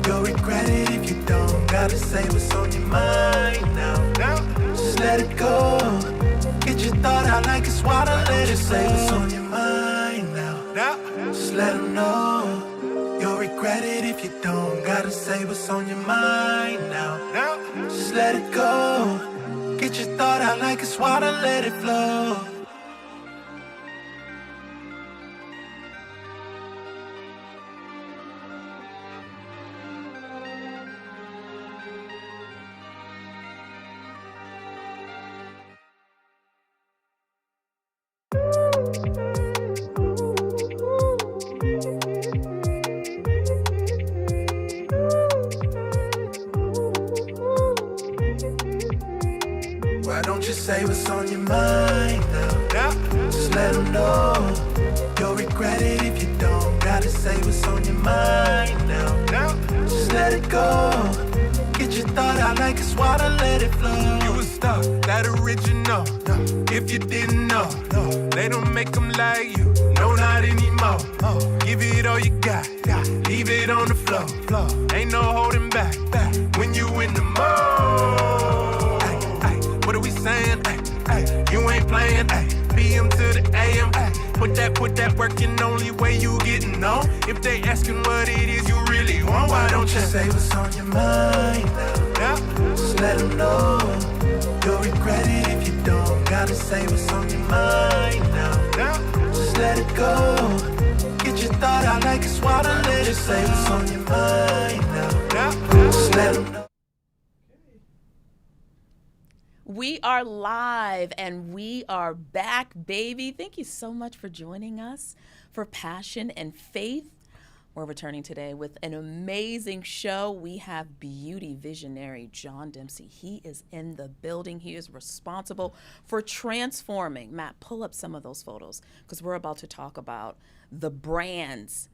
You'll regret it if you don't. Gotta say what's on your mind now. Just let it go. Get your thought out like it's water. Let it say what's on your mind now. Just let them know. You'll regret it if you don't. Gotta say what's on your mind now. Just let it go. Get your thought out like it's water. Let it flow. Why don't you say what's on your mind now? Just let them know. You'll regret it if you don't. Gotta say what's on your mind now. Just let it go. Get your thought out like it's water, let it flow. You was stuck, that original. If you didn't know, they don't make them like you. No, not anymore. Give it all you got. Leave it on the floor. Ain't no holding back. When you in the mode. What are we saying? You ain't playing. PM to the AM. Put that work in, only way you getting on. If they asking what it is you really want, why don't you say what's on your mind now? Just let them know. You'll regret it if you don't. Gotta say what's on your mind now. Just let it go. Get your thought out like it's water. Let it say what's on your mind now. Just let them know. We are live and we are back, baby. Thank you so much for joining us for Passion and Faith. We're returning today with an amazing show. We have beauty visionary John Demsey. He is in the building. He is responsible for transforming. Matt, pull up some of those photos because we're about to talk about the brands,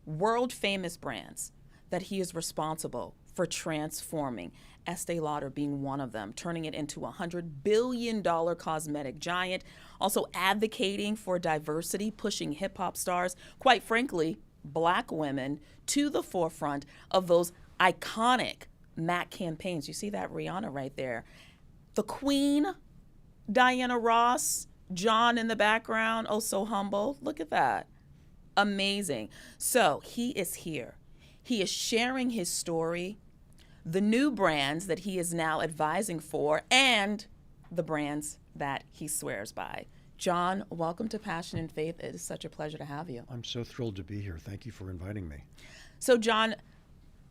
world famous brands that he is responsible for transforming. Estée Lauder being one of them, turning it into a $100 billion cosmetic giant, also advocating for diversity, pushing hip-hop stars, quite frankly, Black women, to the forefront of those iconic MAC campaigns. You see that Rihanna right there. The Queen, Diana Ross, John in the background, oh so humble. Look at that. Amazing. So he is here. He is sharing his story, the new brands that he is now advising for, and the brands that he swears by. John, welcome to Passion and Faith. It is such a pleasure to have you. I'm so thrilled to be here. Thank you for inviting me. So, John,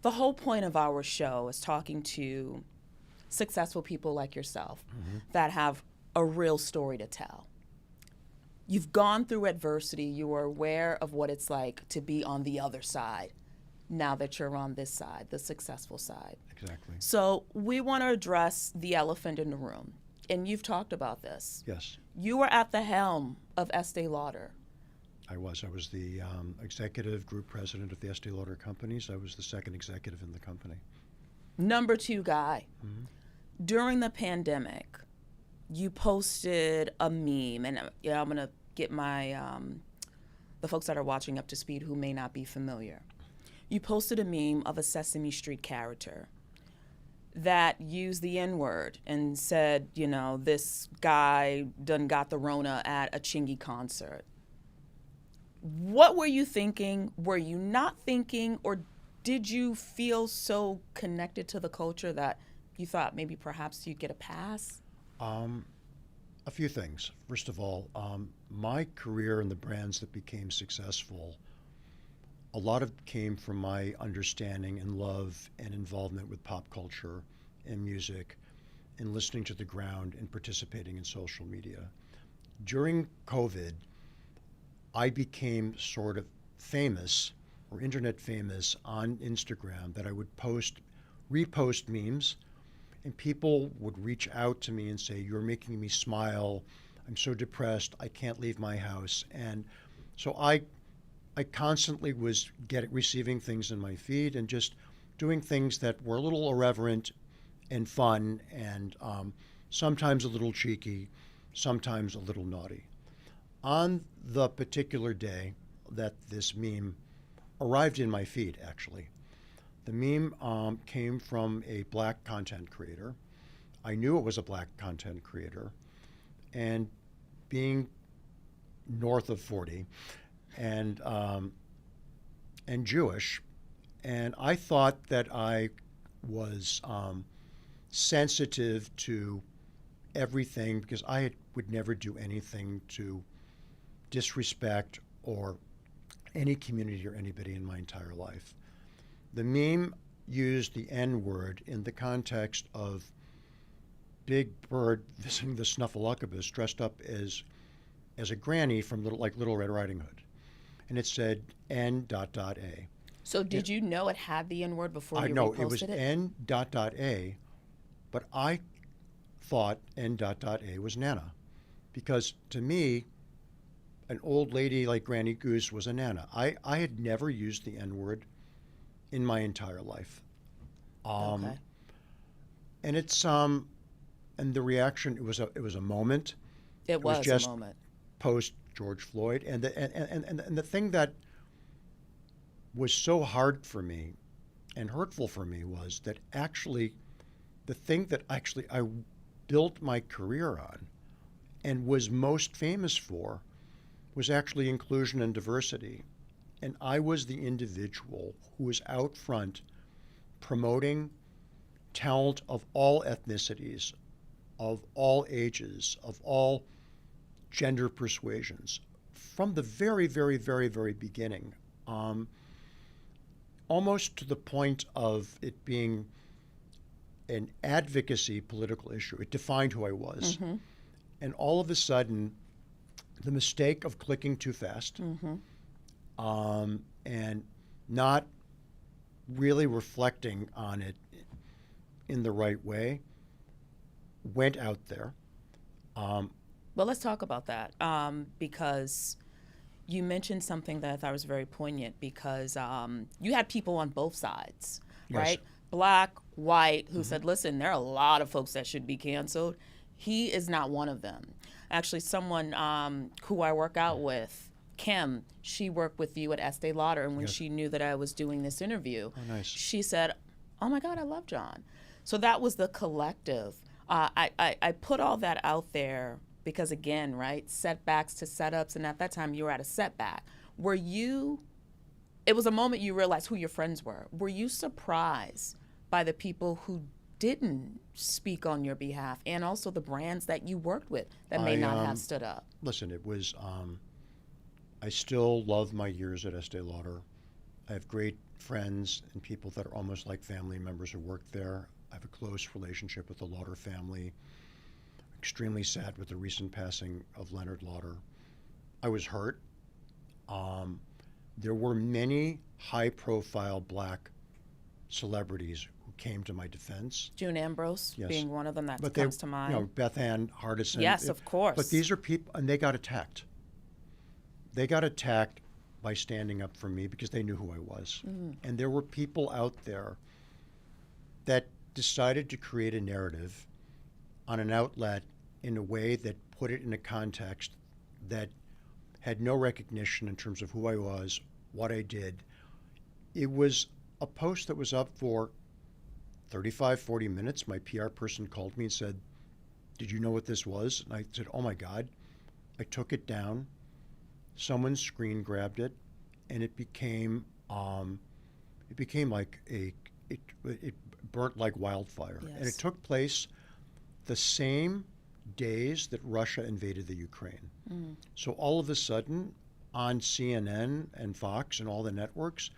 the whole point of our show is talking to successful people like yourself that have a real story to tell. You've gone through adversity. You are aware of what it's like to be on the other side. Now that you're on this side, the successful side. Exactly. So we want to address the elephant in the room. And you've talked about this. Yes. You were at the helm of Estée Lauder. I was the executive group president of the Estée Lauder companies. I was the second executive in the company. Number 2 guy. During the pandemic, you posted a meme. And I'm going to get my the folks that are watching up to speed who may not be familiar. You posted a meme of a Sesame Street character that used the N-word and said, you know, this guy done got the Rona at a Chingy concert. What were you thinking? Were you not thinking? Or did you feel so connected to the culture that you thought maybe perhaps you'd get a pass? A few things. First of all, my career and the brands that became successful, a lot of it came from my understanding and love and involvement with pop culture and music and listening to the ground and participating in social media. During COVID, I became sort of famous or internet famous on Instagram that I would repost memes, and people would reach out to me and say, "You're making me smile. I'm so depressed. I can't leave my house." And so I constantly was receiving things in my feed and just doing things that were a little irreverent and fun and sometimes a little cheeky, sometimes a little naughty. On the particular day that this meme arrived in my feed, actually, The meme came from a black content creator. I knew it was a black content creator, and being north of 40 and Jewish, and I thought that I was sensitive to everything because would never do anything to disrespect or any community or anybody in my entire life. The meme used the N-word in the context of Big Bird visiting the Snuffleupagus dressed up as a granny from Little Red Riding Hood, and it said N.A. So did you know it had the N-word before I you know reposted it was it? N.A, but I thought N.A was Nana, because to me, an old lady like Granny Goose was a Nana. I had never used the N-word in my entire life. Okay. And it's and the reaction, it was a moment. It was just a moment. Post George Floyd, and the thing that was so hard for me and hurtful for me was that actually the thing that actually I built my career on and was most famous for was actually inclusion and diversity. And I was the individual who was out front promoting talent of all ethnicities, of all ages, of all gender persuasions, from the very, very, very, very beginning, almost to the point of it being an advocacy political issue. It defined who I was. Mm-hmm. And all of a sudden, the mistake of clicking too fast, and not really reflecting on it in the right way went out there. Well, let's talk about that because you mentioned something that I thought was very poignant because you had people on both sides, Yes. right? Black, white, who said, listen, there are a lot of folks that should be canceled. He is not one of them. Actually, someone who I work out with, Kim, she worked with you at Estée Lauder, and when Yes. she knew that I was doing this interview, Nice. she said, oh my God, I love John. So that was the collective. I put all that out there because, again, right, setbacks to setups, and at that time you were at a setback. It was a moment you realized who your friends were. Were you surprised by the people who didn't speak on your behalf, and also the brands that you worked with that may not have stood up? Listen, it was, I still love my years at Estée Lauder. I have great friends and people that are almost like family members who work there. I have a close relationship with the Lauder family. Extremely sad with the recent passing of Leonard Lauder. I was hurt. There were many high-profile black celebrities who came to my defense. June Ambrose Yes. being one of them that But comes to mind. You know, Beth Ann Hardison. Yes, of course. But these are people, and they got attacked. They got attacked by standing up for me because they knew who I was. And there were people out there that decided to create a narrative on an outlet in a way that put it in a context that had no recognition in terms of who I was, what I did. It was a post that was up for 35, 40 minutes. My PR person called me and said, did you know what this was? And I said, oh my God. I took it down. Someone screen grabbed it, and it became like it burnt like wildfire. Yes. And it took place the same days that Russia invaded the Ukraine. So all of a sudden, on CNN and Fox and all the networks,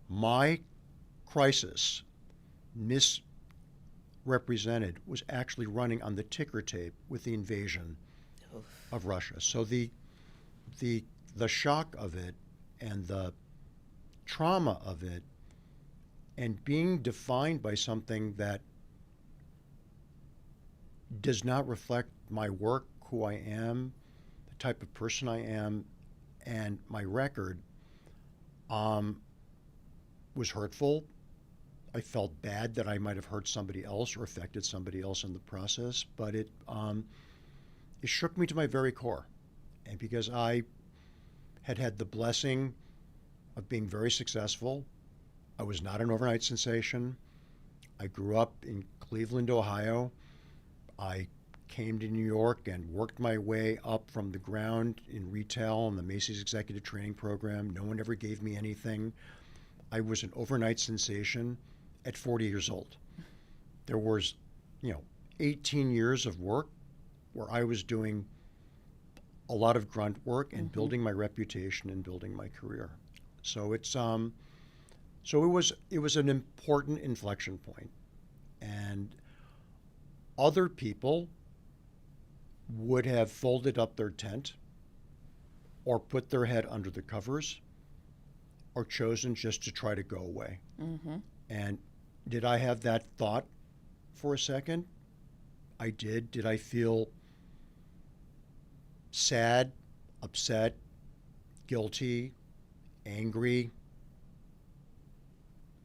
my crisis, misrepresented, was actually running on the ticker tape with the invasion of Russia. So the shock of it and the trauma of it and being defined by something that does not reflect my work, who I am, the type of person I am, and my record, was hurtful. I felt bad that I might have hurt somebody else or affected somebody else in the process, but it shook me to my very core. And because I had the blessing of being very successful, I was not an overnight sensation. I grew up in Cleveland, Ohio. I came to New York and worked my way up from the ground in retail and the Macy's Executive Training Program. No one ever gave me anything. I was an overnight sensation at 40 years old. There was, 18 years of work where I was doing a lot of grunt work and building my reputation and building my career. So it was an important inflection point. And other people would have folded up their tent or put their head under the covers or chosen just to try to go away. And did I have that thought for a second? I did. Did I feel sad, upset, guilty, angry,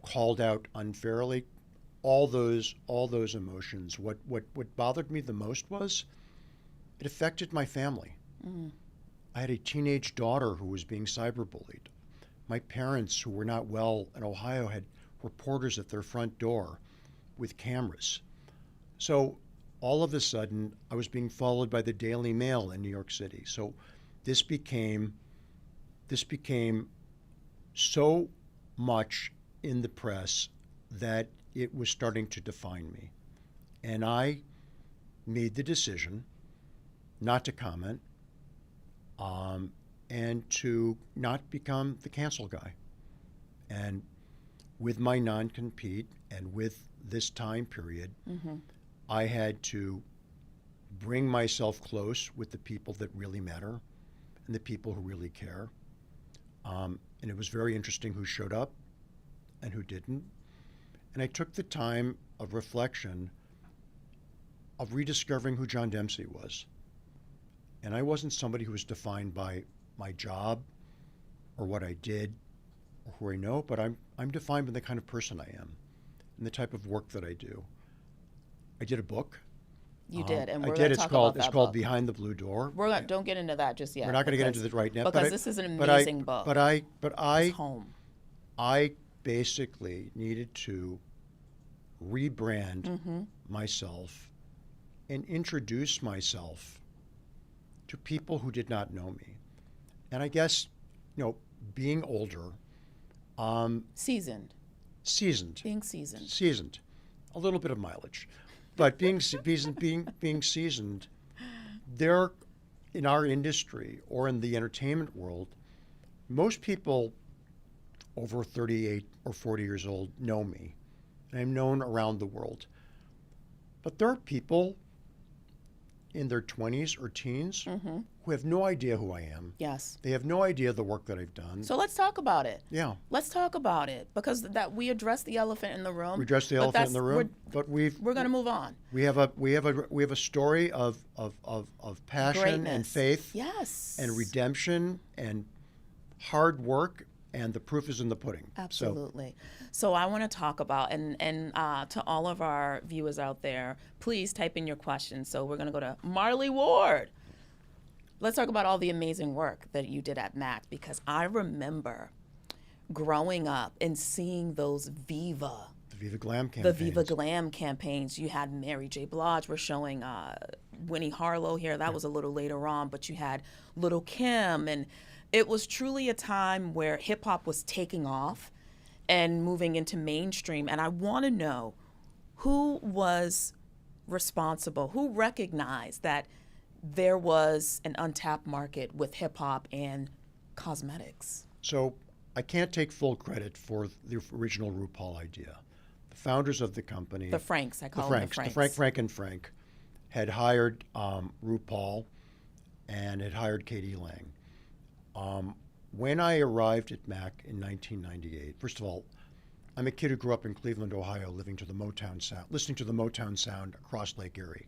called out unfairly? All those emotions. What bothered me the most was it affected my family. I had a teenage daughter who was being cyberbullied. My parents, who were not well in Ohio, had reporters at their front door with cameras. So all of a sudden, I was being followed by the Daily Mail in New York City. So this became so much in the press that it was starting to define me. And I made the decision not to comment and to not become the cancel guy. And with my non-compete and with this time period, I had to bring myself close with the people that really matter and the people who really care. And it was very interesting who showed up and who didn't. And I took the time of reflection of rediscovering who John Demsey was. And I wasn't somebody who was defined by my job or what I did or who I know, but I'm defined by the kind of person I am and the type of work that I do. I did a book. You did, and I we're did. going to It's talk called about that it's called book. Behind the Blue Door. Don't get into that just yet. We're not going to get into that right now. Because this is an amazing book. It's home. I basically needed to rebrand myself and introduce myself to people who did not know me. And I guess, being older, Seasoned. Being seasoned. Seasoned. A little bit of mileage. But being seasoned, there in our industry or in the entertainment world, most people over 38 or 40 years old know me. And I'm known around the world. But there are people in their 20s or teens who have no idea who I am. Yes. They have no idea the work that I've done. So let's talk about it. Yeah. Let's talk about it because that we address the elephant in the room. We address the elephant in the room, but we're going to move on. We have a story of passion Greatness. and faith. Yes. And redemption and hard work, and the proof is in the pudding. Absolutely. So I want to talk about, and to all of our viewers out there, please type in your questions. So we're going to go to Marley Ward. Let's talk about all the amazing work that you did at MAC, because I remember growing up and seeing those Viva Glam campaigns. You had Mary J. Blige were showing Winnie Harlow here. That was a little later on, but you had Little Kim, and it was truly a time where hip hop was taking off and moving into mainstream. And I want to know who was responsible, who recognized that there was an untapped market with hip hop and cosmetics. So I can't take full credit for the original RuPaul idea. The founders of the company, the Franks, I call them the Franks. Frank and Frank had hired RuPaul and had hired Katie Lang. When I arrived at MAC in 1998, first of all, I'm a kid who grew up in Cleveland, Ohio, listening to the Motown sound across Lake Erie.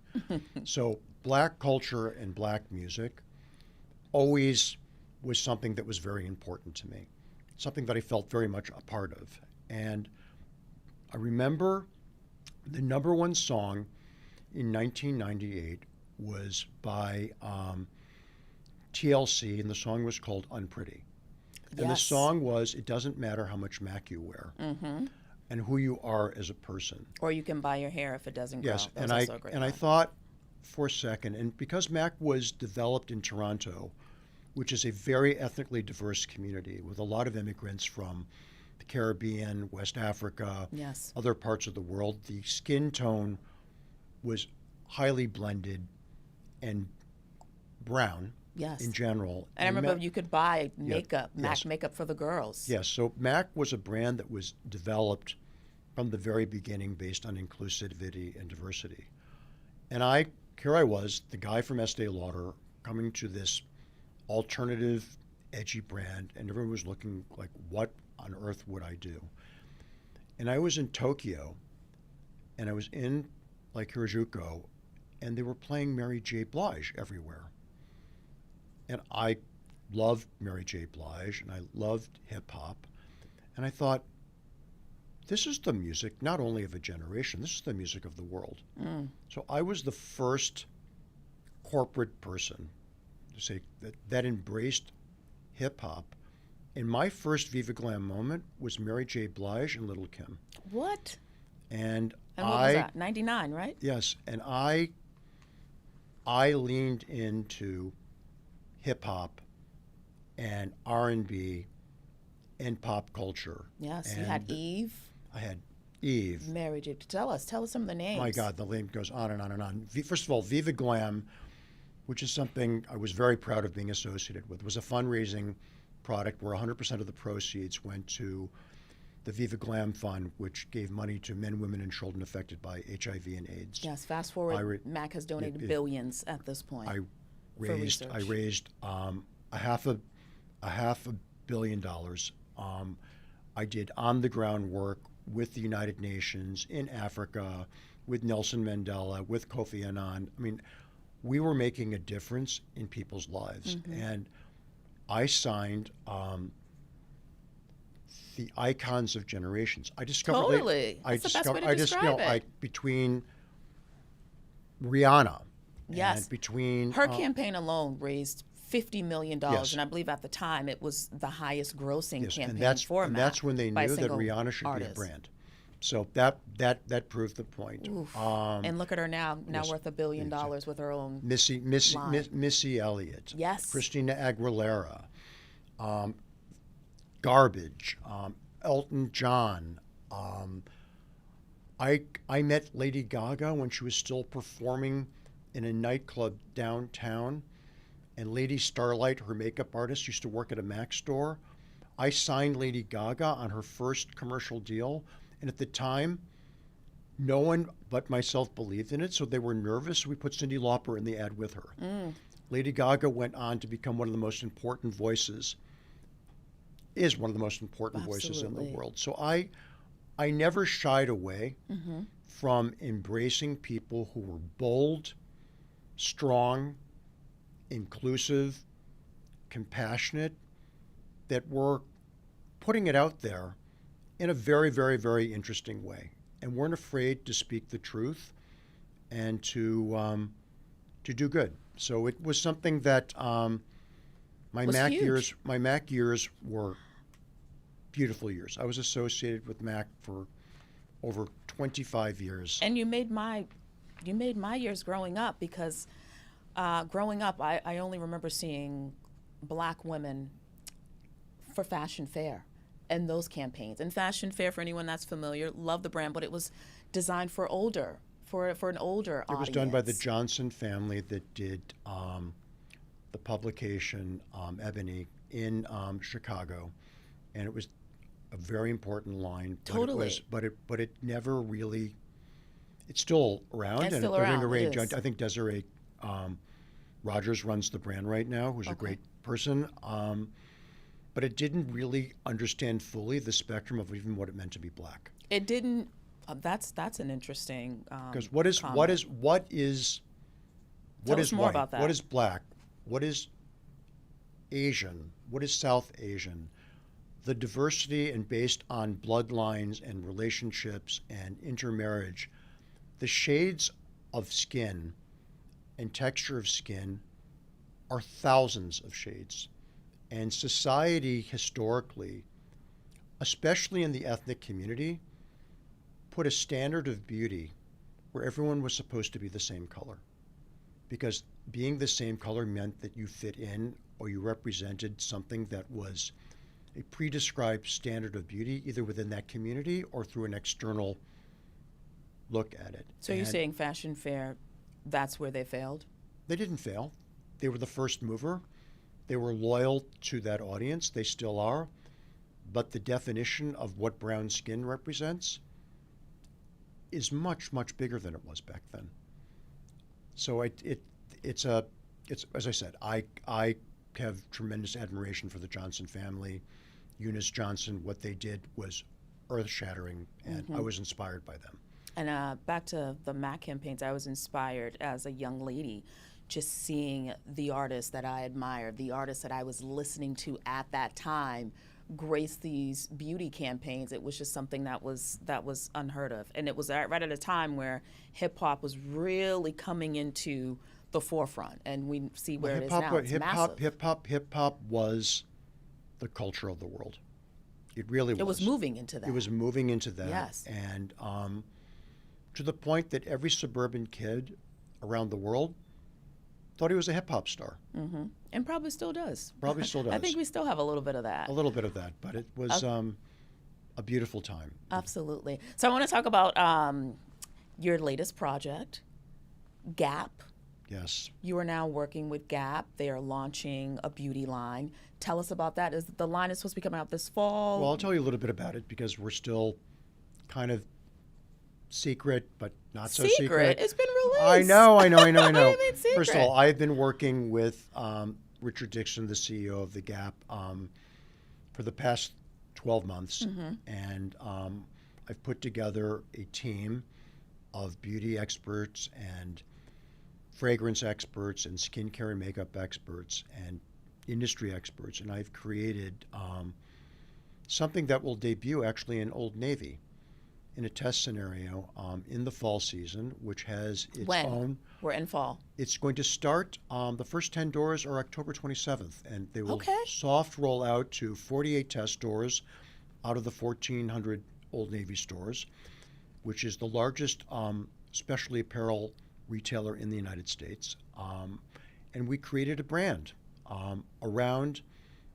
So black culture and black music always was something that was very important to me, something that I felt very much a part of. And I remember the number one song in 1998 was by TLC, and the song was called Unpretty. And the Yes. song was, "It doesn't matter how much MAC you wear and who you are as a person." Or you can buy your hair if it doesn't grow. Yes, That and was also a great I line. thought for a second, and because MAC was developed in Toronto, which is a very ethnically diverse community with a lot of immigrants from the Caribbean, West Africa, Yes. other parts of the world, the skin tone was highly blended and brown Yes. in general. And I remember you could buy makeup, MAC yes. makeup for the girls. Yes, so MAC was a brand that was developed from the very beginning based on inclusivity and diversity. And here I was, the guy from Estée Lauder, coming to this alternative, edgy brand, and everyone was looking like, what on earth would I do? And I was in Tokyo, and I was in like Harajuku, and they were playing Mary J. Blige everywhere. And I loved Mary J. Blige, and I loved hip hop, and I thought, this is the music not only of a generation, this is the music of the world. So I was the first corporate person to say that embraced hip hop. And my first Viva Glam moment was Mary J. Blige and Little Kim. What? And And what was that? 99, right? Yes, and I leaned into hip hop and R&B and pop culture. Yes. You had Eve, I had Eve. Mary J. Tell us some of the names. My God, the name goes on and on and on. First of all, Viva Glam, which is something I was very proud of being associated with, was a fundraising product where 100% of the proceeds went to the Viva Glam Fund, which gave money to men, women, and children affected by HIV and AIDS. Yes. Fast forward, MAC has donated billions at this point. I raised a half a $1 billion. I did on the ground work with the United Nations in Africa, with Nelson Mandela, with Kofi Annan. I mean, we were making a difference in people's lives, and I signed the icons of generations. I discovered Totally. That's the best way to describe it. Between Rihanna, Yes. and between Her campaign alone raised $50 million, Yes. and I believe at the time it was the highest grossing campaign and that's for and MAC that's when they by a knew that single Rihanna should artist. be a brand. So that proved the point. And look at her now yes, worth $1 billion with her own. Missy Elliott, Yes. Christina Aguilera, Garbage, Elton John. I met Lady Gaga when she was still performing in a nightclub downtown, and Lady Starlight, her makeup artist, used to work at a MAC store. I signed Lady Gaga on her first commercial deal, and at the time, no one but myself believed in it, so they were nervous. So we put Cyndi Lauper in the ad with her. Lady Gaga went on to become one of the most important voices, is one of the most important voices in the world. So I never shied away from embracing people who were bold, strong, inclusive, compassionate, that were putting it out there in a very, very, very interesting way, and weren't afraid to speak the truth and to do good. So it was something that my MAC years were beautiful years. I was associated with MAC for over 25 years. And you made my years growing up, because growing up I only remember seeing Black women for Fashion Fair and those campaigns. And Fashion Fair, for anyone that's familiar, love the brand, but it was designed for an older audience. It was done by the Johnson family that did the publication Ebony in Chicago, and it was a very important line. Totally. But it never really. It's still around. It's and still they're around, doing it is. I think Desiree Rogers runs the brand right now, who's a great person. But it didn't really understand fully the spectrum of even what it meant to be Black. It didn't. That's an interesting. Because what is Tell us more white? about that. What is Black? What is Asian? What is South Asian? The diversity and based on bloodlines and relationships and intermarriage, the shades of skin and texture of skin are thousands of shades. And society historically, especially in the ethnic community, put a standard of beauty where everyone was supposed to be the same color. Because being the same color meant that you fit in or you represented something that was a pre-described standard of beauty, either within that community or through an external look at it. So you're saying Fashion Fair, that's where they failed? They didn't fail. They were the first mover. They were loyal to that audience. They still are. But the definition of what brown skin represents is much, much bigger than it was back then. So it's as I said, I have tremendous admiration for the Johnson family. Eunice Johnson, what they did was earth-shattering, and I was inspired by them. And back to the MAC campaigns, I was inspired as a young lady just seeing the artists that I admired, the artists that I was listening to at that time grace these beauty campaigns. It was just something that was unheard of. And it was right at a time where hip-hop was really coming into the forefront, and we see where it is now. It's massive. Hip-hop was the culture of the world. It really was. It was moving into that. It was moving into that. Yes. And to the point that every suburban kid around the world thought he was a hip-hop star. Mm-hmm. And probably still does. Probably still does. I think we still have a little bit of that. A little bit of that, but it was a beautiful time. Absolutely. So I want to talk about your latest project, Gap. Yes. You are now working with Gap. They are launching a beauty line. Tell us about that. Is the line is supposed to be coming out this fall? Well, I'll tell you a little bit about it because we're still kind of secret, but not so secret. It's been released. I know. What do you mean secret? First of all, I've been working with Richard Dixon, the CEO of the Gap, for the past 12 months, and I've put together a team of beauty experts and fragrance experts and skincare and makeup experts and industry experts, and I've created something that will debut actually in Old Navy in a test scenario in the fall season, which has its own. We're in fall. It's going to start, the first 10 doors are October 27th, and they will soft roll out to 48 test doors out of the 1,400 Old Navy stores, which is the largest specialty apparel retailer in the United States. And we created a brand around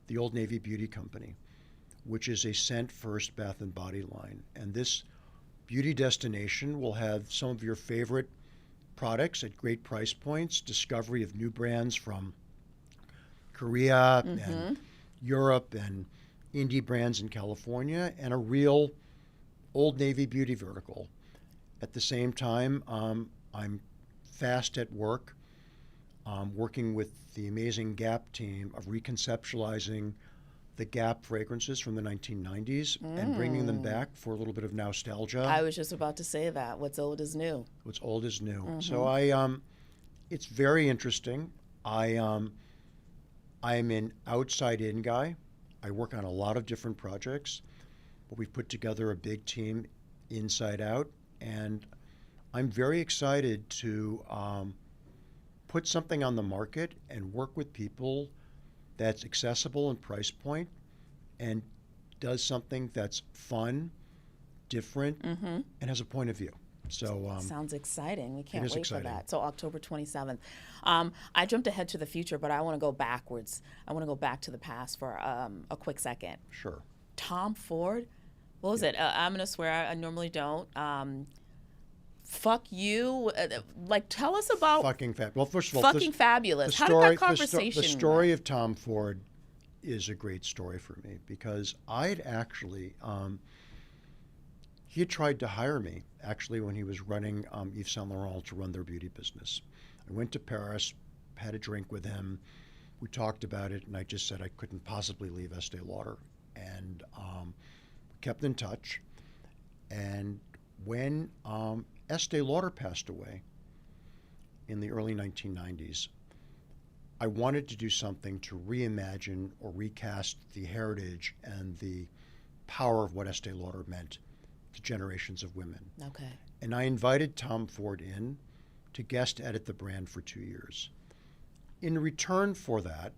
the Old Navy Beauty Company, which is a scent-first bath and body line. And this beauty destination will have some of your favorite products at great price points, discovery of new brands from Korea and Europe and indie brands in California, and a real Old Navy beauty vertical. At the same time, I'm fast at work, working with the amazing Gap team of reconceptualizing the Gap fragrances from the 1990s and bringing them back for a little bit of nostalgia. I was just about to say that. What's old is new. What's old is new. So it's very interesting. I'm an outside-in guy. I work on a lot of different projects, but we've put together a big team inside out, and I'm very excited to put something on the market and work with people that's accessible in price point and does something that's fun, different, and has a point of view. So sounds exciting. We can't wait exciting. for that. So October 27th. I jumped ahead to the future, but I want to go backwards. I want to go back to the past for a quick second. Sure. Tom Ford, what was it? I'm going to swear I normally don't. Fuck you. Like, tell us about Well, first of all, fucking fabulous. How did that conversation? The story of Tom Ford is a great story for me because I'd actually, he had tried to hire me actually when he was running Yves Saint Laurent to run their beauty business. I went to Paris, had a drink with him. We talked about it, and I just said I couldn't possibly leave Estée Lauder, and we kept in touch. And when Estée Lauder passed away in the early 1990s, I wanted to do something to reimagine or recast the heritage and the power of what Estée Lauder meant to generations of women. Okay. And I invited Tom Ford in to guest edit the brand for 2 years. In return for that,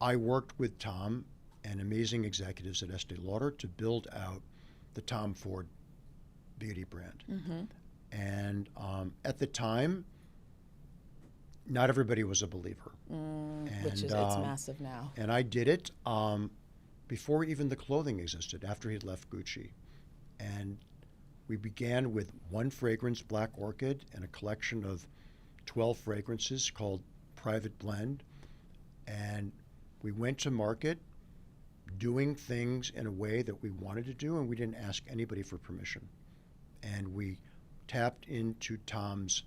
I worked with Tom and amazing executives at Estée Lauder to build out the Tom Ford beauty brand. And at the time, not everybody was a believer. Which is it's massive now. And I did it before even the clothing existed, after he'd left Gucci. And we began with one fragrance, Black Orchid, and a collection of 12 fragrances called Private Blend. And we went to market doing things in a way that we wanted to do, and we didn't ask anybody for permission. And we tapped into Tom's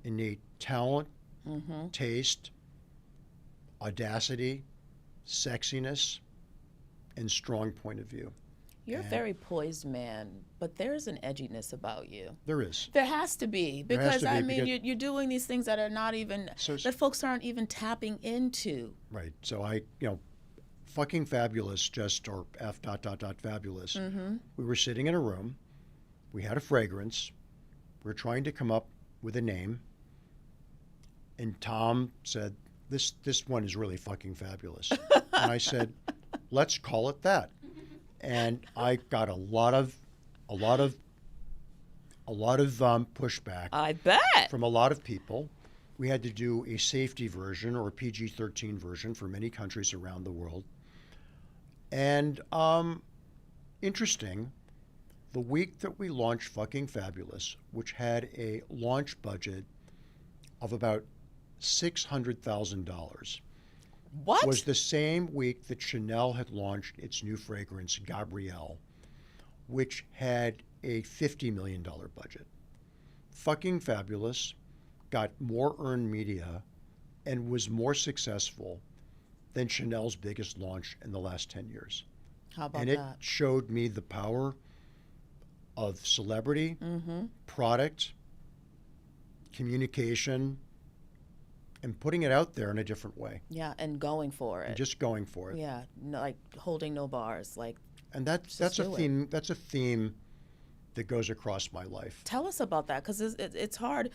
innate talent, taste, audacity, sexiness, and strong point of view. You're a very poised man, but there's an edginess about you. There is. There has to be, There has because to be, I mean, because- you're doing these things that are not even, that folks aren't even tapping into. Right. So fucking fabulous, or F dot dot dot fabulous. We were sitting in a room. We had a fragrance. We were trying to come up with a name. And Tom said, this one is really fucking fabulous. And I said, let's call it that. And I got a lot of pushback. I bet. From a lot of people. We had to do a safety version or a PG-13 version for many countries around the world. And interesting, the week that we launched Fucking Fabulous, which had a launch budget of about $600,000, What? was the same week that Chanel had launched its new fragrance, Gabrielle, which had a $50 million budget. Fucking Fabulous got more earned media and was more successful than Chanel's biggest launch in the last 10 years. How about and it that? showed me the power of celebrity, product, communication, and putting it out there in a different way. Yeah, and going for it. And just going for it. Yeah, no, like holding no bars. Like, And that's a do it. theme. That's a theme that goes across my life. tell us about that, because it's hard.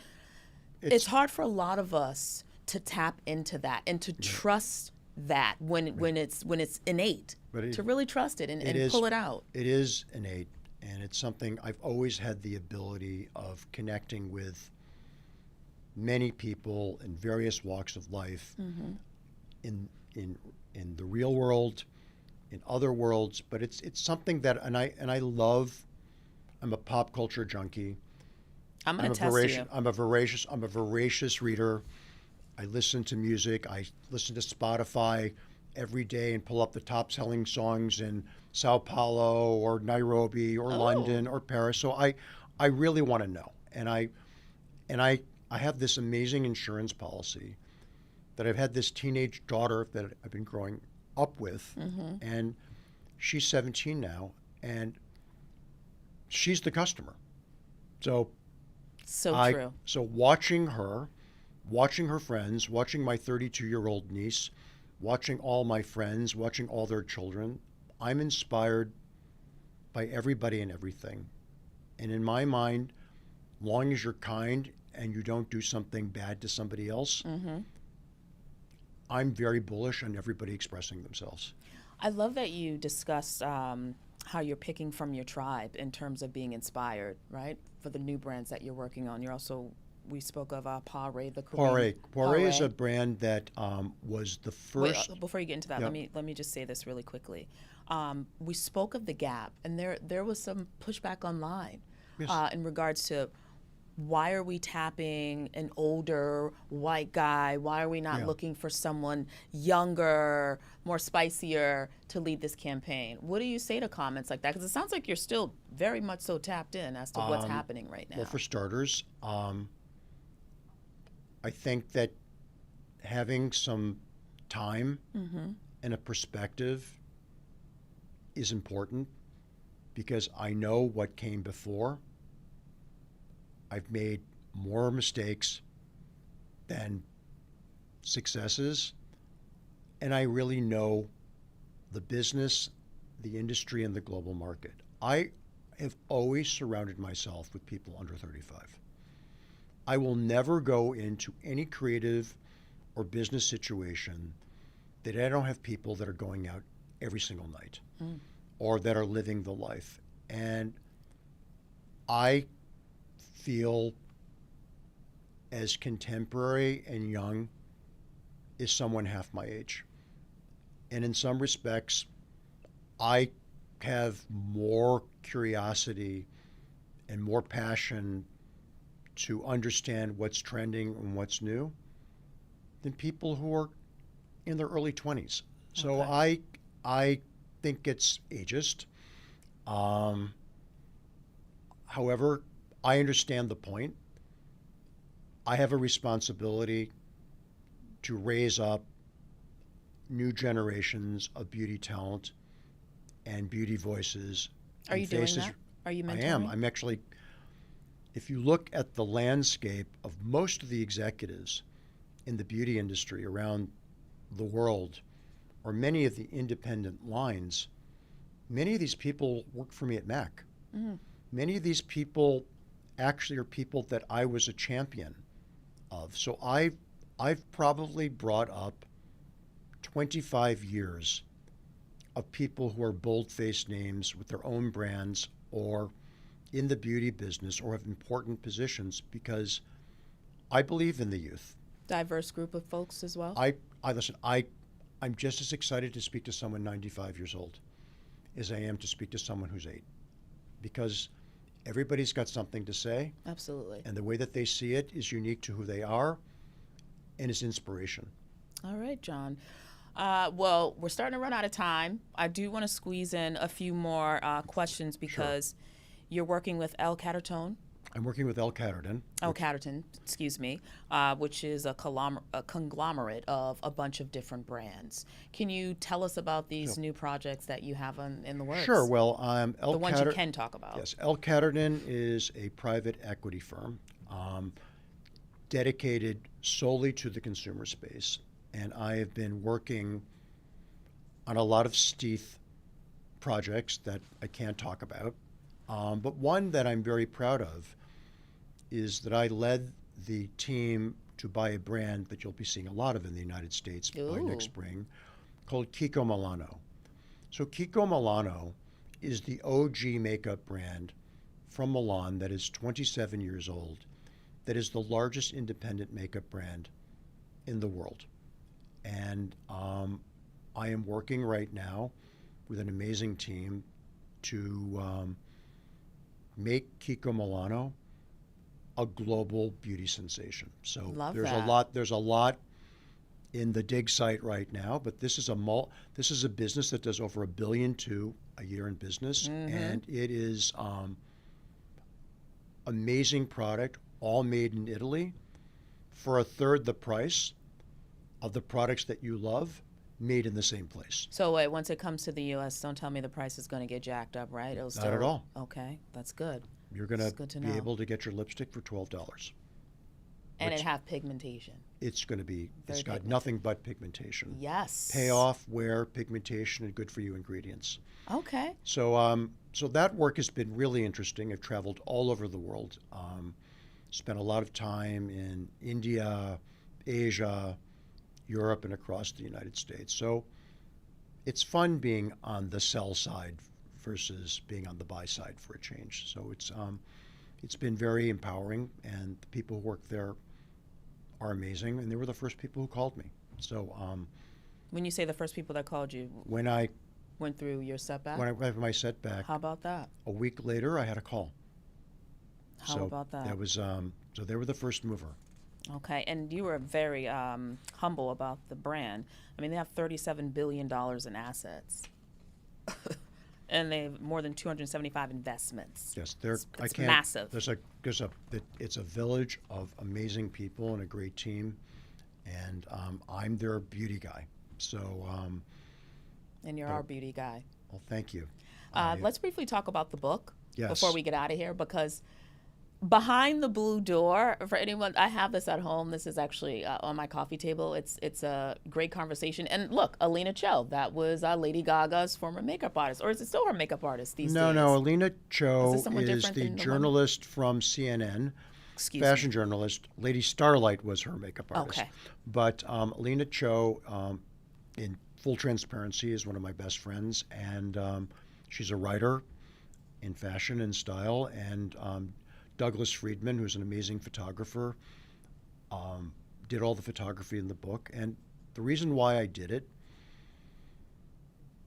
It's hard for a lot of us to tap into that and to trust that when it's innate. But to really trust it and is- pull it out. It is innate, and it's something I've always had the ability of connecting with many people in various walks of life, in the real world, in other worlds. But it's something that, and I love. I'm a pop culture junkie. I'm going to test you. I'm a voracious reader. I listen to music. I listen to Spotify every day and pull up the top selling songs in Sao Paulo or Nairobi or London or Paris. So I really want to know. And I have this amazing insurance policy that I've had this teenage daughter that I've been growing up with, and she's 17 now, and she's the customer. So True. So watching her friends, watching my 32-year-old niece, watching all my friends, watching all their children, I'm inspired by everybody and everything. And in my mind, long as you're kind and you don't do something bad to somebody else, I'm very bullish on everybody expressing themselves. I love that you discussed how you're picking from your tribe in terms of being inspired, right? For the new brands that you're working on. You're also, we spoke of Poiret, the Korean. Poiret is a brand that was the first. Wait, before you get into that, let me just say this really quickly. We spoke of the Gap, and there was some pushback online in regards to why are we tapping an older white guy? Why are we not looking for someone younger, more spicier to lead this campaign? What do you say to comments like that? Because it sounds like you're still very much so tapped in as to what's happening right now. Well, for starters, I think that having some time and a perspective is important, because I know what came before. I've made more mistakes than successes, and I really know the business, the industry, and the global market. I have always surrounded myself with people under 35. I will never go into any creative or business situation that I don't have people that are going out every single night or that are living the life. And I feel as contemporary and young as someone half my age. And in some respects, I have more curiosity and more passion to understand what's trending and what's new than people who are in their early 20s. So Okay. I think it's ageist. However, I understand the point. I have a responsibility to raise up new generations of beauty talent and beauty voices. Are and you doing faces. that? Are you I mentoring? am. I'm actually, if you look at the landscape of most of the executives in the beauty industry around the world, or many of the independent lines, many of these people work for me at MAC. Many of these people actually are people that I was a champion of. So I've probably brought up 25 years of people who are bold-faced names with their own brands or in the beauty business or have important positions because I believe in the youth. Diverse group of folks as well? I listen, I'm just as excited to speak to someone 95 years old as I am to speak to someone who's 8 because everybody's got something to say. Absolutely. And the way that they see it is unique to who they are and is inspiration. All right, John. Well, we're starting to run out of time. I do want to squeeze in a few more questions because you're working with El Catterton. I'm working with El Catterton. El Catterton, excuse me, which is a conglomerate of a bunch of different brands. Can you tell us about these new projects that you have in the works? Sure. Well, the ones you can talk about. Yes, El Catterton is a private equity firm dedicated solely to the consumer space. And I have been working on a lot of Steve projects that I can't talk about. But one that I'm very proud of is that I led the team to buy a brand that you'll be seeing a lot of in the United States by next spring called Kiko Milano. So Kiko Milano is the OG makeup brand from Milan that is 27 years old, that is the largest independent makeup brand in the world. And I am working right now with an amazing team to make Kiko Milano a global beauty sensation. So there's a lot in the dig site right now, but this is a business that does over $1.2 billion a year in business, and it is amazing product, all made in Italy, for a third the price of the products that you love, made in the same place. So wait, once it comes to the U.S., don't tell me the price is going to get jacked up, right? It'll Not at all. Okay, that's good. You're going to be able to get your lipstick for $12. And it have pigmentation. It's going to be, it's got nothing but pigmentation. Yes. Payoff, wear, pigmentation, and good for you ingredients. Okay. So so that work has been really interesting. I've traveled all over the world, spent a lot of time in India, Asia, Europe, and across the United States. So it's fun being on the sell side versus being on the buy side for a change. So it's been very empowering, and the people who work there are amazing, and they were the first people who called me. So when you say the first people that called you, when I went through your setback? when I had my setback, How about that? a week later I had a call. How about that? That was so they were the first mover. Okay, and you were very humble about the brand. I mean, they have $37 billion in assets. And they have more than 275 investments. Yes, It's massive. It's a village of amazing people and a great team, and I'm their beauty guy. So. And you're our beauty guy. Well, thank you. Let's briefly talk about the book Yes. before we get out of here, because Behind the Blue Door, for anyone, I have this at home. This is actually on my coffee table. It's a great conversation. And look, Alina Cho, that was Lady Gaga's former makeup artist. Or is it still her makeup artist these days? No, Alina Cho Is this someone is different the than the journalist from CNN, fashion journalist. Lady Starlight was her makeup artist. Okay. But Alina Cho in full transparency, is one of my best friends, and she's a writer in fashion and style. And Douglas Friedman, who's an amazing photographer, did all the photography in the book. And the reason why I did it,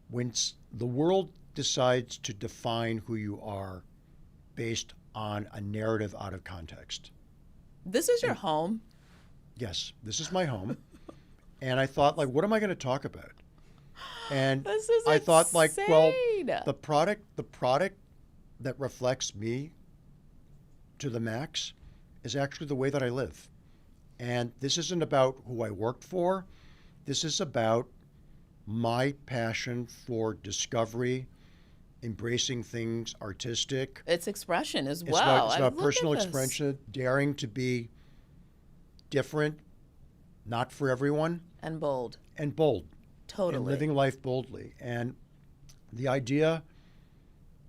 when the world decides to define who you are based on a narrative out of context. This is your home. Yes, this is my home. And I thought, like, what am I going to talk about? And This is I thought, like, well, insane. the product that reflects me to the max is actually the way that I live. And this isn't about who I worked for. This is about my passion for discovery, embracing things artistic. It's expression as It's well. about I look personal at this. expression, daring to be different, not for everyone, And bold. and bold. Totally. And living life boldly. And the idea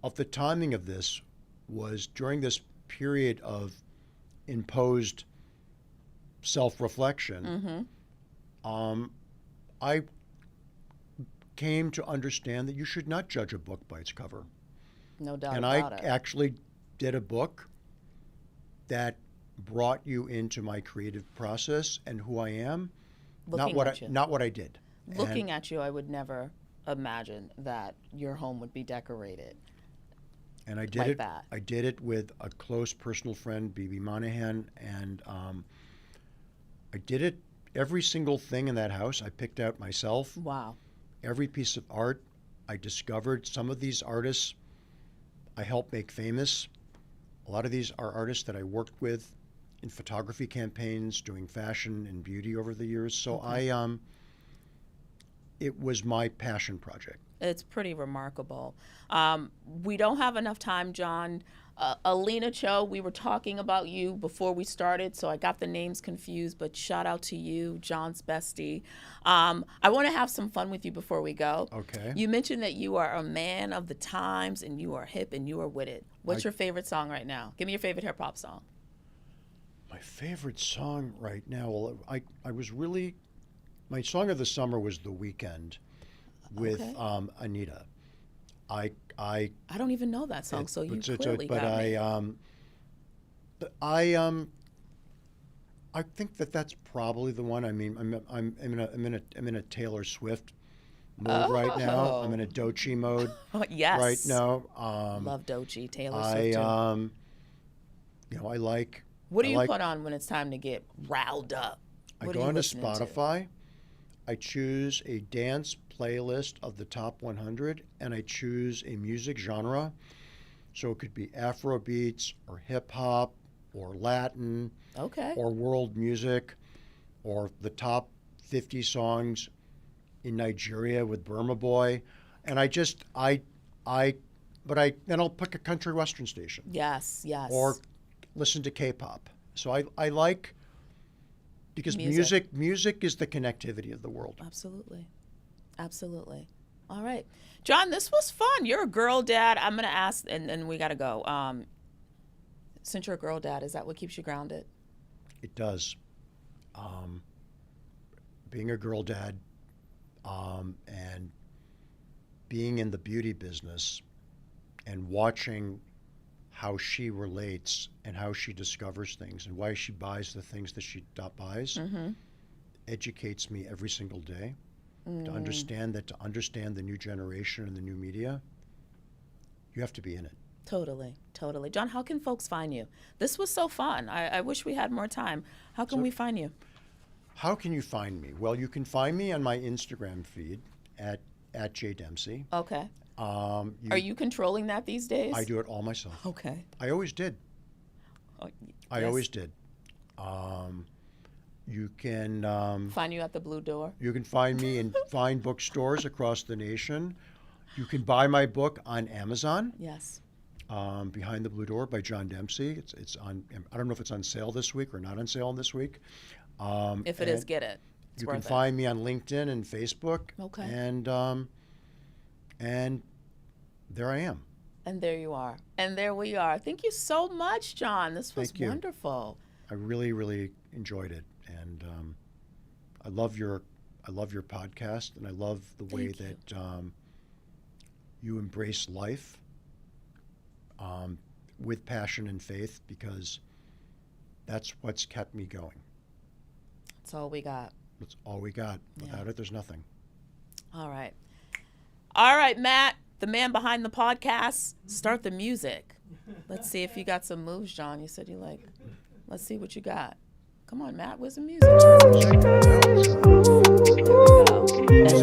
of the timing of this was during this period of imposed self-reflection. I came to understand that you should not judge a book by its cover. No doubt And about I it. actually did a book that brought you into my creative process and who I am, Looking at you. not what I did. Looking at you, I would never imagine that your home would be decorated. And I did like it. that. I did it with a close personal friend, BB Monahan, and I did it. Every single thing in that house, I picked out myself. Wow. Every piece of art, I discovered. Some of these artists, I helped make famous. A lot of these are artists that I worked with in photography campaigns, doing fashion and beauty over the years. So it was my passion project. It's pretty remarkable. We don't have enough time, John. Alina Cho, we were talking about you before we started, so I got the names confused, but shout out to you, John's bestie. I want to have some fun with you before we go. Okay. You mentioned that you are a man of the times and you are hip and you are witted. What's your favorite song right now? Give me your favorite hip hop song. My favorite song right now, well, I was really, my song of the summer was The Weekend with Okay. Anita. I don't even know that song, so you But clearly got me. I think that's probably the one. I mean, I'm in a Taylor Swift mode right now. I'm in a Doechii mode Yes. right now. Love Doechii, Taylor I Swift too. I like. What do I you like, put on when it's time to get riled up? I What are go you onto listening to? Spotify. I choose a dance playlist of the top 100, and I choose a music genre. So it could be Afro beats or hip hop or Latin Okay. or world music or the top 50 songs in Nigeria with Burma Boy. And then I'll pick a country western station Yes, yes. or listen to K-pop. So I like, because Music. music is the connectivity of the world. Absolutely. Absolutely. All right. John, this was fun. You're a girl dad. I'm going to ask, and we got to go. Since you're a girl dad, is that what keeps you grounded? It does. Being a girl dad and being in the beauty business and watching how she relates and how she discovers things and why she buys the things that she buys educates me every single day. To understand the new generation and the new media, you have to be in it. Totally. Totally. John, how can folks find you? This was so fun. I wish we had more time. How can we find you? How can you find me? Well, you can find me on my Instagram feed at J Dempsey. Okay. Are you controlling that these days? I do it all myself. Okay. I always did. Oh, I yes. always did. You can Find you at the Blue Door. you can find me in fine bookstores across the nation. You can buy my book on Amazon. Yes. Behind the Blue Door by John Dempsey. It's on. I don't know if it's on sale this week or not on sale this week. If it is, get it. It's You worth can it. find me on LinkedIn and Facebook. Okay. And there I am. And there you are. And there we are. Thank you so much, John. This was Thank you. wonderful. I really, really enjoyed it, and I love your I love your podcast, and I love the way Thank you. that you embrace life with passion and faith, because that's what's kept me going. That's all we got. That's all we got. Yeah. Without it, there's nothing. All right. All right, Matt, the man behind the podcast, start the music. Let's see if you got some moves, John. You said you like. Let's see what you got. Come on, Matt. Where's the music? There we go.